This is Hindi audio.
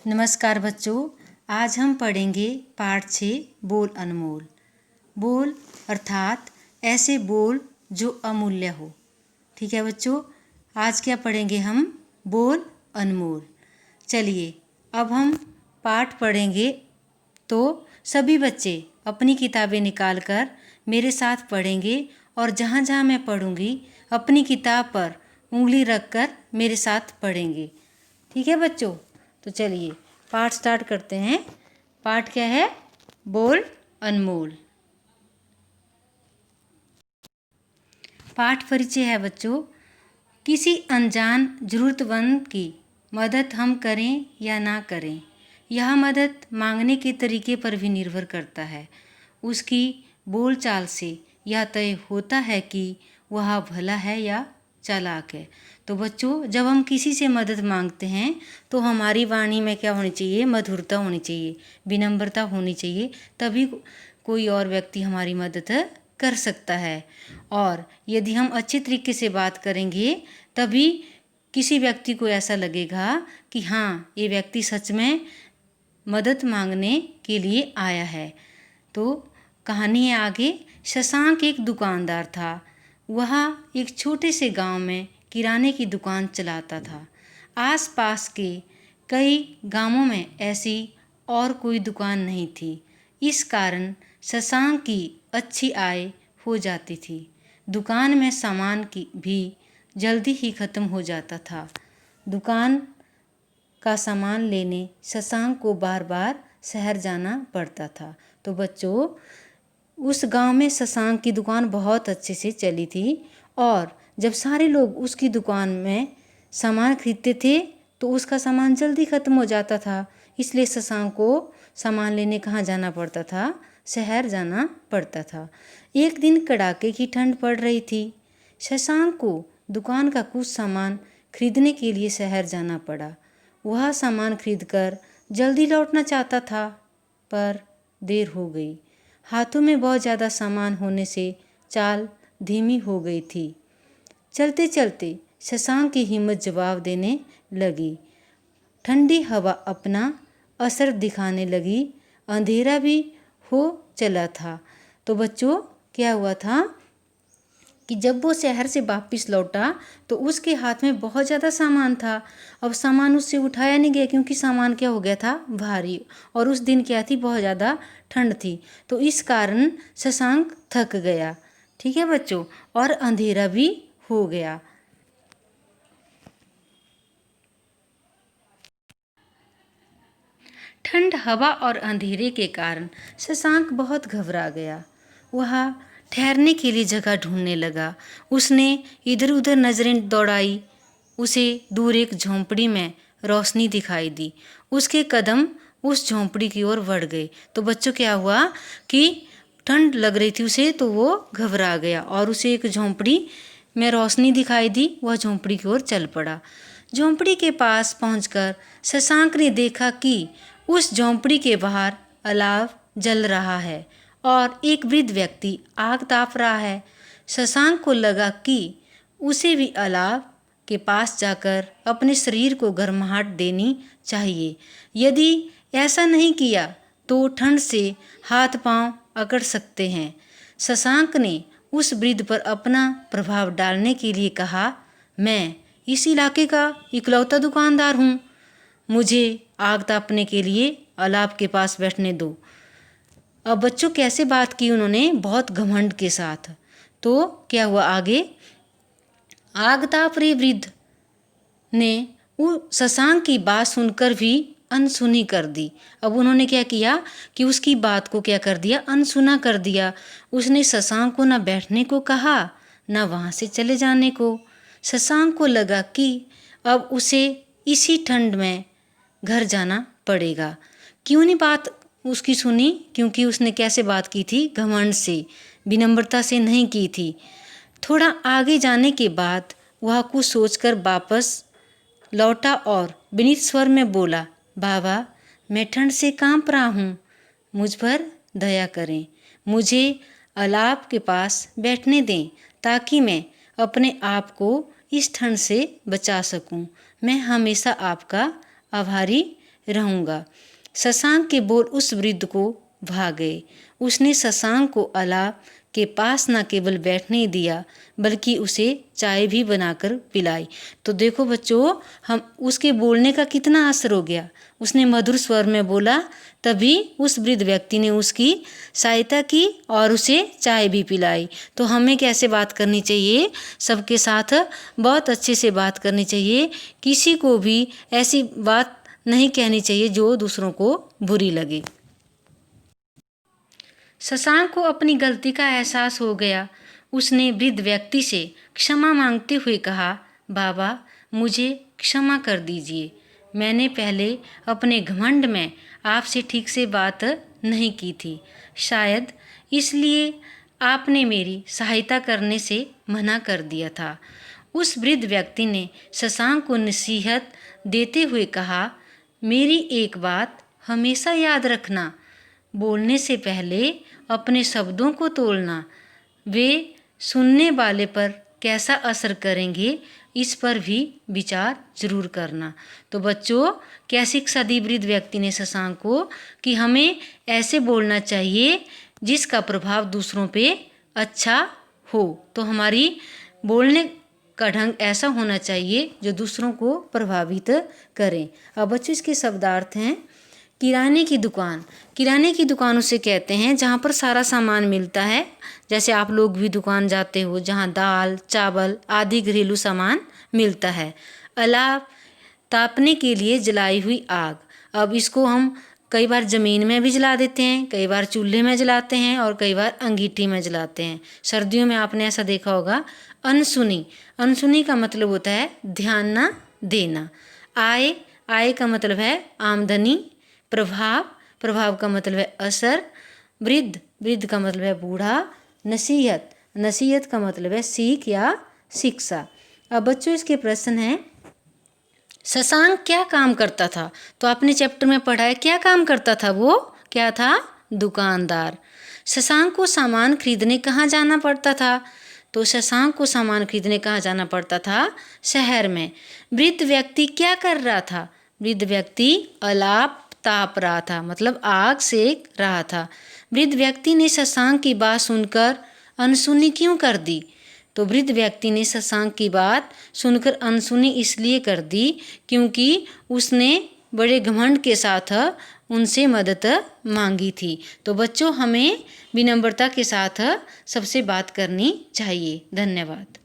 नमस्कार बच्चों, आज हम पढ़ेंगे पाठ 6 बोल अनमोल। बोल अर्थात ऐसे बोल जो अमूल्य हो। ठीक है बच्चों, आज क्या पढ़ेंगे हम? बोल अनमोल। चलिए अब हम पाठ पढ़ेंगे, तो सभी बच्चे अपनी किताबें निकाल कर मेरे साथ पढ़ेंगे और जहाँ जहाँ मैं पढ़ूँगी अपनी किताब पर उंगली रख कर मेरे साथ पढ़ेंगे। ठीक है बच्चों, तो चलिए पाठ स्टार्ट करते हैं। पाठ क्या है? बोल अनमोल। पाठ परिचय है बच्चों। किसी अनजान ज़रूरतमंद की मदद हम करें या ना करें, यह मदद मांगने के तरीके पर भी निर्भर करता है। उसकी बोलचाल से यह तय होता है कि वह भला है या चालाक है। तो बच्चों, जब हम किसी से मदद मांगते हैं तो हमारी वाणी में क्या होनी चाहिए? मधुरता होनी चाहिए, विनम्रता होनी चाहिए, तभी कोई और व्यक्ति हमारी मदद कर सकता है। और यदि हम अच्छे तरीके से बात करेंगे तभी किसी व्यक्ति को ऐसा लगेगा कि हाँ, ये व्यक्ति सच में मदद मांगने के लिए आया है। तो कहानी है आगे। शशांक एक दुकानदार था। वह एक छोटे से गांव में किराने की दुकान चलाता था। आसपास के कई गांवों में ऐसी और कोई दुकान नहीं थी। इस कारण शशांक की अच्छी आय हो जाती थी। दुकान में सामान की भी जल्दी ही ख़त्म हो जाता था। दुकान का सामान लेने शशांक को बार बार शहर जाना पड़ता था। तो बच्चों, उस गांव में शशांक की दुकान बहुत अच्छे से चली थी और जब सारे लोग उसकी दुकान में सामान खरीदते थे तो उसका सामान जल्दी ख़त्म हो जाता था। इसलिए शशांक को सामान लेने कहाँ जाना पड़ता था? शहर जाना पड़ता था। एक दिन कड़ाके की ठंड पड़ रही थी। शशांक को दुकान का कुछ सामान खरीदने के लिए शहर जाना पड़ा। वह सामान खरीदकर जल्दी लौटना चाहता था, पर देर हो गई। हाथों में बहुत ज़्यादा सामान होने से चाल धीमी हो गई थी। चलते चलते शशांक की हिम्मत जवाब देने लगी। ठंडी हवा अपना असर दिखाने लगी। अंधेरा भी हो चला था। तो बच्चों, क्या हुआ था कि जब वो शहर से वापस लौटा तो उसके हाथ में बहुत ज़्यादा सामान था। अब सामान उससे उठाया नहीं गया क्योंकि सामान क्या हो गया था? भारी। और उस दिन क्या थी? बहुत ज़्यादा ठंड थी। तो इस कारण शशांक थक गया। ठीक है बच्चों, और अंधेरा भी हो गया। ठंड, हवा और अंधेरे के कारण शशांक बहुत घबरा गया। वह ठहरने के लिए जगह ढूंढने लगा। उसने इधर उधर नजरें दौड़ाई। उसे दूर एक झोंपड़ी में रोशनी दिखाई दी। उसके कदम उस झोंपड़ी की ओर बढ़ गए। तो बच्चों, क्या हुआ कि ठंड लग रही थी उसे, तो वो घबरा गया और उसे एक झोंपड़ी में रोशनी दिखाई दी। वह झोंपड़ी की ओर चल पड़ा। झोंपड़ी के पास पहुंचकर शशांक ने देखा कि उस झोंपड़ी के बाहर अलाव जल रहा है और एक वृद्ध व्यक्ति आग ताप रहा है। शशांक को लगा कि उसे भी अलाव के पास जाकर अपने शरीर को गर्माहट देनी चाहिए। यदि ऐसा नहीं किया तो ठंड से हाथ पांव अकड़ सकते हैं। शशांक ने उस वृद्ध पर अपना प्रभाव डालने के लिए कहा, मैं इस इलाके का इकलौता दुकानदार हूँ। मुझे आग तापने के लिए अलाव के पास बैठने दो। अब बच्चों, कैसे बात की उन्होंने? बहुत घमंड के साथ। तो क्या हुआ आगे? आग ताप रहे वृद्ध ने वो शशांक की बात सुनकर भी अनसुनी कर दी। अब उन्होंने क्या किया कि उसकी बात को क्या कर दिया? अनसुना कर दिया। उसने शशांक को ना बैठने को कहा, ना वहाँ से चले जाने को। शशांक को लगा कि अब उसे इसी ठंड में घर जाना पड़ेगा। क्यों नहीं बात उसकी सुनी? क्योंकि उसने कैसे बात की थी? घमंड से, विनम्रता से नहीं की थी। थोड़ा आगे जाने के बाद वह कुछ सोचकर वापस लौटा और विनीत स्वर में बोला, बाबा, मैं ठंड से कांप रहा हूँ, मुझ पर दया करें। मुझे अलाव के पास बैठने दें ताकि मैं अपने आप को इस ठंड से बचा सकूं। मैं हमेशा आपका आभारी रहूँगा। शशांक के बोल उस वृद्ध को भा गए। उसने शशांक को अलाप के पास न केवल बैठने दिया बल्कि उसे चाय भी बनाकर पिलाई। तो देखो बच्चों, हम उसके बोलने का कितना असर हो गया। उसने मधुर स्वर में बोला, तभी उस वृद्ध व्यक्ति ने उसकी सहायता की और उसे चाय भी पिलाई। तो हमें कैसे बात करनी चाहिए? सबके साथ बहुत अच्छे से बात करनी चाहिए। किसी को भी ऐसी बात नहीं कहनी चाहिए जो दूसरों को बुरी लगे। शशांक को अपनी गलती का एहसास हो गया। उसने वृद्ध व्यक्ति से क्षमा मांगते हुए कहा, बाबा मुझे क्षमा कर दीजिए। मैंने पहले अपने घमंड में आपसे ठीक से बात नहीं की थी। शायद इसलिए आपने मेरी सहायता करने से मना कर दिया था। उस वृद्ध व्यक्ति ने शशांक को नसीहत देते हुए कहा, मेरी एक बात हमेशा याद रखना, बोलने से पहले अपने शब्दों को तोलना। वे सुनने वाले पर कैसा असर करेंगे इस पर भी विचार जरूर करना। तो बच्चों, क्या शिक्षा दी वृद्ध व्यक्ति ने शशांक को कि हमें ऐसे बोलना चाहिए जिसका प्रभाव दूसरों पे अच्छा हो। तो हमारी बोलने का ढंग ऐसा होना चाहिए जो दूसरों को प्रभावित करें। अब बच्चों, इसके शब्दार्थ हैं। किराने की दुकान। किराने की दुकान उसे कहते हैं जहाँ पर सारा सामान मिलता है। जैसे आप लोग भी दुकान जाते हो जहाँ दाल, चावल आदि घरेलू सामान मिलता है। अलाव, तापने के लिए जलाई हुई आग। अब इसको हम कई बार ज़मीन में भी जला देते हैं, कई बार चूल्हे में जलाते हैं और कई बार अंगीठी में जलाते हैं। सर्दियों में आपने ऐसा देखा होगा। अनसुनी। अनसुनी का मतलब होता है ध्यान ना देना। आय। आय का मतलब है आमदनी। प्रभाव। प्रभाव का मतलब है असर। वृद्ध। वृद्ध का मतलब है बूढ़ा। नसीहत। नसीहत का मतलब है सीख या शिक्षा। अब बच्चों, इसके प्रश्न हैं। शशांक क्या काम करता था? तो आपने चैप्टर में पढ़ा है क्या काम करता था वो? क्या था? दुकानदार। शशांक को सामान खरीदने कहाँ जाना पड़ता था? तो शशांक को सामान खरीदने कहाँ जाना पड़ता था? शहर में। वृद्ध व्यक्ति क्या कर रहा था? वृद्ध व्यक्ति अलाप ताप रहा था, मतलब आग सेक रहा था। वृद्ध व्यक्ति ने शशांक की बात सुनकर अनसुनी क्यों कर दी? तो वृद्ध व्यक्ति ने शशांक की बात सुनकर अनसुनी इसलिए कर दी क्योंकि उसने बड़े घमंड के साथ उनसे मदद मांगी थी। तो बच्चों, हमें विनम्रता के साथ सबसे बात करनी चाहिए। धन्यवाद।